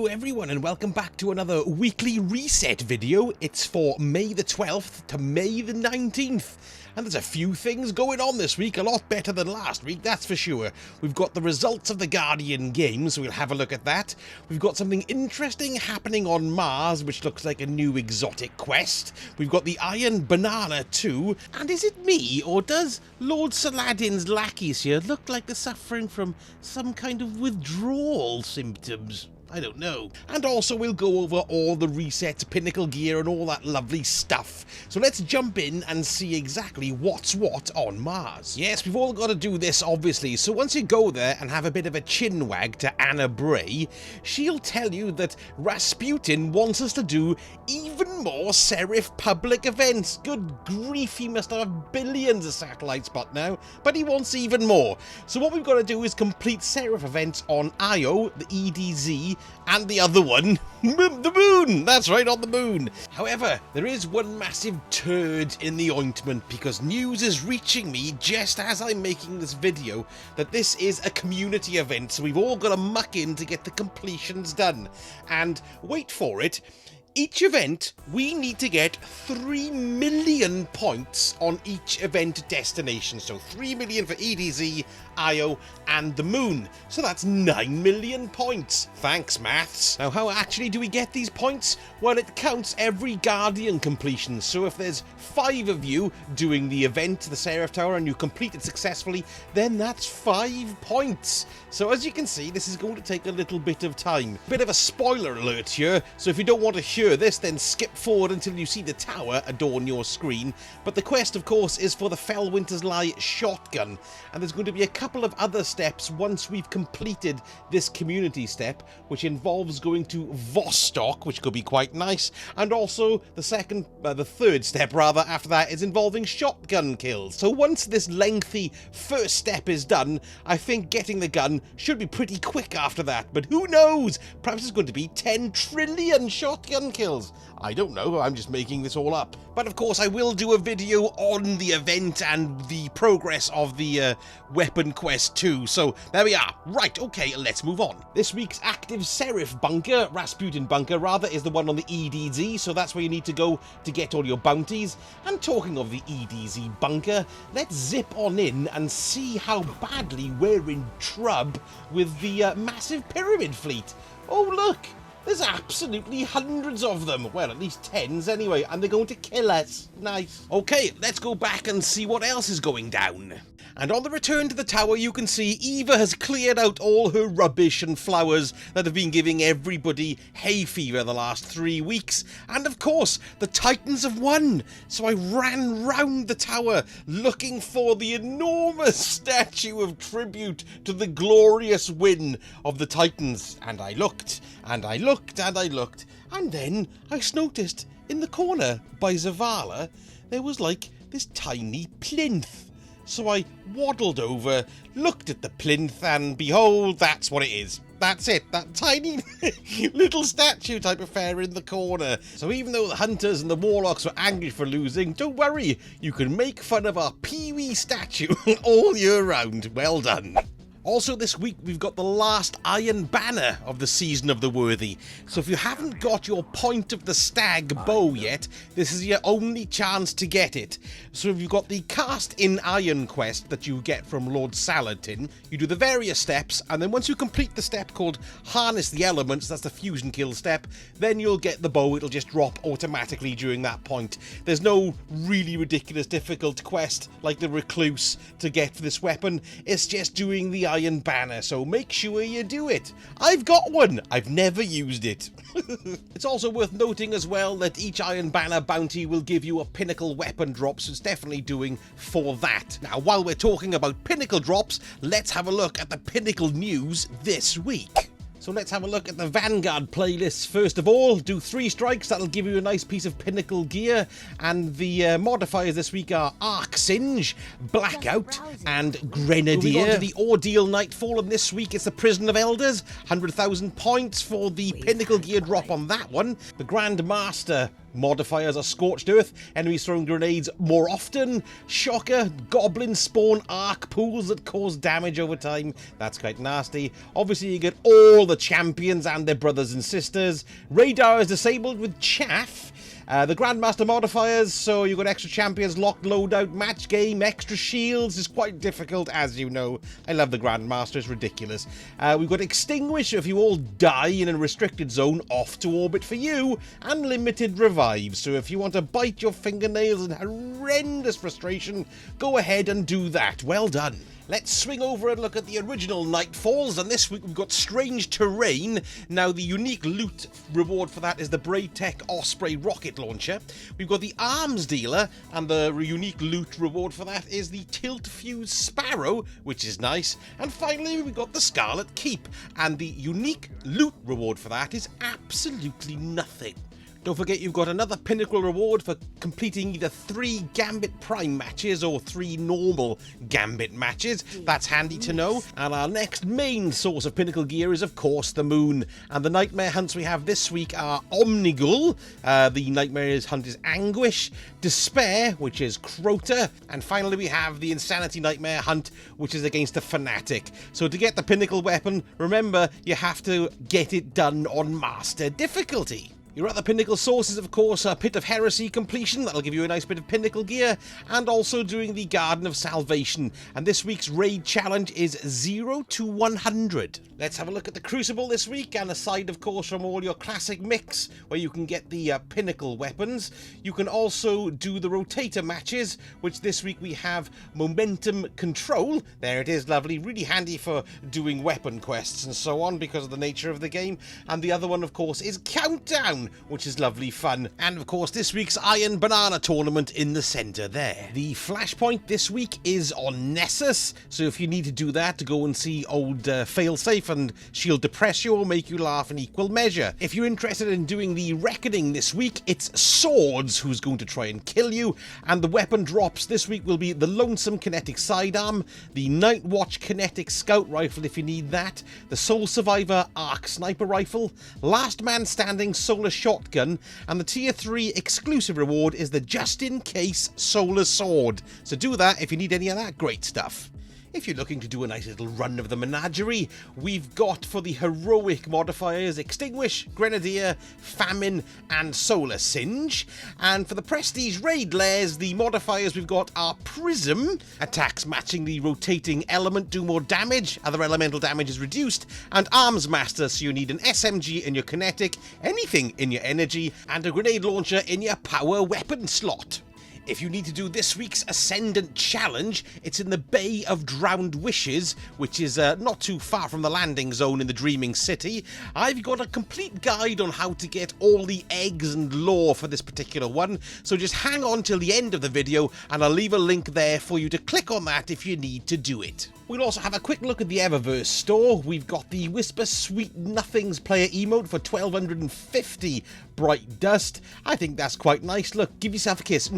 Hello everyone and welcome back to another weekly reset video. It's for May the 12th to May the 19th. And there's a few things going on this week, a lot better than last week, that's for sure. We've got the results of the Guardian games, so we'll have a look at that. We've got something interesting happening on Mars, which looks like a new exotic quest. We've got the Iron Banana too. And is it me, or does Lord Saladin's lackeys here look like they're suffering from some kind of withdrawal symptoms? I don't know. And also we'll go over all the resets, Pinnacle gear and all that lovely stuff. So let's jump in and see exactly what's what on Mars. Yes, we've all got to do this obviously, so once you go there and have a bit of a chin wag to Anna Bray, she'll tell you that Rasputin wants us to do even more Seraph public events. Good grief, he must have billions of satellites by now, but he wants even more. So what we've got to do is complete Seraph events on Io, the EDZ, and the other one, the moon! That's right, on the moon! However, there is one massive turd in the ointment because news is reaching me just as I'm making this video that this is a community event, so we've all got to muck in to get the completions done. And wait for it, each event, we need to get 3 million points on each event destination. So 3 million for EDZ, Io, and the moon. So that's 9 million points. Thanks, maths. Now, how actually do we get these points? Well, it counts every Guardian completion. So if there's 5 of you doing the event, the Seraph Tower, and you complete it successfully, then that's 5 points. So as you can see, this is going to take a little bit of time. Bit of a spoiler alert here, so if you don't want to hear this, then skip forward until you see the tower adorn your screen. But the quest, of course, is for the Felwinters Lie shotgun, and there's going to be a couple of other steps once we've completed this community step, which involves going to Vostok, which could be quite nice, and also the third step rather after that is involving shotgun kills. So once this lengthy first step is done, I think getting the gun should be pretty quick after that, but who knows? Perhaps it's going to be 10 trillion shotgun kills. I don't know, I'm just making this all up. But of course I will do a video on the event and the progress of the weapon quest too, so there we are. Right, okay, let's move on. This week's active Seraph bunker, Rasputin bunker rather, is the one on the EDZ, so that's where you need to go to get all your bounties. And talking of the EDZ bunker, let's zip on in and see how badly we're in trub with the massive pyramid fleet. Oh look! There's absolutely hundreds of them. Well, at least 10s anyway, and they're going to kill us. Nice. Okay, let's go back and see what else is going down. And on the return to the tower, you can see Eva has cleared out all her rubbish and flowers that have been giving everybody hay fever the last 3 weeks. And of course, the Titans have won. So I ran round the tower looking for the enormous statue of tribute to the glorious win of the Titans. And I looked, and I looked, and I looked. And then I noticed in the corner by Zavala, there was like this tiny plinth. So I waddled over, looked at the plinth, and behold, that's what it is. That's it, that tiny little statue type affair in the corner. So even though the hunters and the warlocks were angry for losing, don't worry, you can make fun of our peewee statue all year round. Well done. Also this week we've got the last Iron Banner of the Season of the Worthy, so if you haven't got your Point of the Stag bow yet, this is your only chance to get it. So if you've got the Cast in Iron quest that you get from Lord Saladin, you do the various steps, and then once you complete the step called Harness the Elements, that's the fusion kill step, then you'll get the bow. It'll just drop automatically during that point. There's no really ridiculous difficult quest like the Recluse to get this weapon, it's just doing the Iron Banner, so make sure you do it. I've got one, I've never used it. It's also worth noting as well that each Iron Banner bounty will give you a Pinnacle weapon drop, so it's definitely doing for that. Now while we're talking about Pinnacle drops, let's have a look at the Pinnacle news this week. So let's have a look at the Vanguard playlists. First of all, do 3 strikes, that'll give you a nice piece of Pinnacle gear, and the modifiers this week are Arc Singe, Blackout, and Grenadier. Moving on to the Ordeal Nightfall, and this week it's the Prison of Elders, 100,000 points for the Pinnacle gear drop on that one. The Grand Master modifiers are Scorched Earth, enemies throwing grenades more often, Shocker, Goblin spawn arc pools that cause damage over time. That's quite nasty. Obviously you get all the champions and their brothers and sisters. Radar is disabled with Chaff. The Grandmaster modifiers, so you've got extra champions, locked loadout, match game, extra shields is quite difficult, as you know. I love the Grandmaster, it's ridiculous. We've got Extinguish, if you all die in a restricted zone, off to orbit for you, and limited revives. So if you want to bite your fingernails in horrendous frustration, go ahead and do that. Well done. Let's swing over and look at the original Nightfalls, and this week we've got Strange Terrain. Now, the unique loot reward for that is the Braytech Osprey rocket launcher. We've got the Arms Dealer, and the unique loot reward for that is the Tilt Fuse Sparrow, which is nice. And finally, we've got the Scarlet Keep, and the unique loot reward for that is absolutely nothing. Don't forget you've got another Pinnacle reward for completing either 3 Gambit Prime matches or 3 normal Gambit matches. That's handy to know. And our next main source of Pinnacle gear is, of course, the Moon. And the Nightmare hunts we have this week are Omnigul, the Nightmare's hunt is Anguish, Despair, which is Crota, and finally we have the Insanity Nightmare hunt, which is against the Fanatic. So to get the Pinnacle weapon, remember, you have to get it done on Master difficulty. Your other Pinnacle sources, of course, are Pit of Heresy completion, that'll give you a nice bit of Pinnacle gear, and also doing the Garden of Salvation. And this week's raid challenge is 0 to 100. Let's have a look at the Crucible this week, and aside, of course, from all your classic mix, where you can get the Pinnacle weapons, you can also do the Rotator matches, which this week we have Momentum Control. There it is, lovely, really handy for doing weapon quests and so on, because of the nature of the game. And the other one, of course, is Countdown, which is lovely fun. And of course this week's Iron Banana tournament in the centre there. The flashpoint this week is on Nessus, so if you need to do that, to go and see old Failsafe, and she'll depress you or make you laugh in equal measure. If you're interested in doing the Reckoning this week, it's Swords who's going to try and kill you, and the weapon drops this week will be the Lonesome Kinetic Sidearm, the Night Watch Kinetic Scout Rifle if you need that, the Soul Survivor Arc Sniper Rifle, Last Man Standing Solar Shotgun, and the Tier 3 exclusive reward is the Just In Case Solar Sword. So do that if you need any of that great stuff. If you're looking to do a nice little run of the Menagerie, we've got for the heroic modifiers Extinguish, Grenadier, Famine, and Solar Singe. And for the Prestige Raid Lairs, the modifiers we've got are Prism, attacks matching the rotating element do more damage, other elemental damage is reduced, and Arms Master, so you need an SMG in your kinetic, anything in your energy, and a grenade launcher in your power weapon slot. If you need to do this week's Ascendant challenge, it's in the Bay of Drowned Wishes, which is not too far from the landing zone in the Dreaming City. I've got a complete guide on how to get all the eggs and lore for this particular one, so just hang on till the end of the video and I'll leave a link there for you to click on that if you need to do it. We'll also have a quick look at the Eververse store. We've got the Whisper Sweet Nothings player emote for 1250 Bright Dust. I think that's quite nice. Look, give yourself a kiss.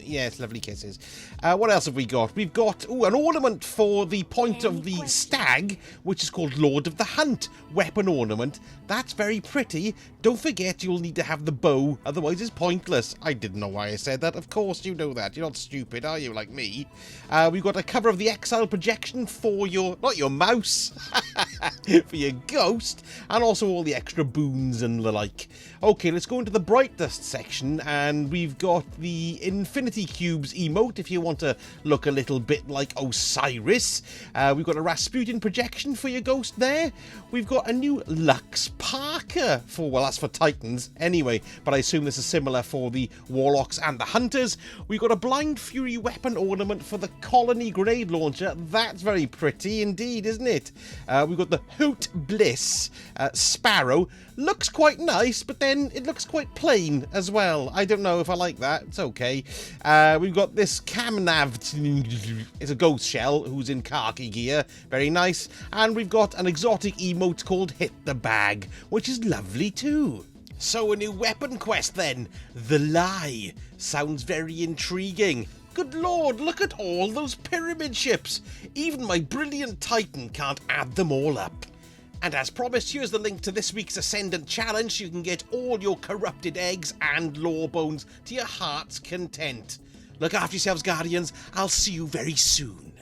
Yes, lovely kisses. What else have we got? We've got an ornament for the point of the stag, which is called Lord of the Hunt weapon ornament. That's very pretty. Don't forget you'll need to have the bow, otherwise it's pointless. I didn't know why I said that. Of course you know that. You're not stupid, are you, like me? We've got a cover of the Exile projection for your, not your mouse, for your ghost, and also all the extra boons and the like. Okay, let's go into the Bright Dust section, and we've got the Infinity Cubes emote if you want to look a little bit like Osiris. We've got a Rasputin projection for your ghost there. We've got a new Lux Parker for, well, that's for Titans anyway, but I assume this is similar for the Warlocks and the Hunters. We've got a Blind Fury weapon ornament for the Colony grenade launcher. That's very pretty indeed, isn't it? We've got the Hoot Bliss Sparrow. Looks quite nice, but then it looks quite plain as well. I don't know if I like that. It's okay. We've got this Camnav. It's a ghost shell who's in khaki gear. Very nice. And we've got an exotic emote called Hit the Bag, which is lovely too. So a new weapon quest then. The Lie. Sounds very intriguing. Good lord, look at all those pyramid ships. Even my brilliant Titan can't add them all up. And as promised, here's the link to this week's Ascendant challenge so you can get all your corrupted eggs and law bones to your heart's content. Look after yourselves, Guardians. I'll see you very soon.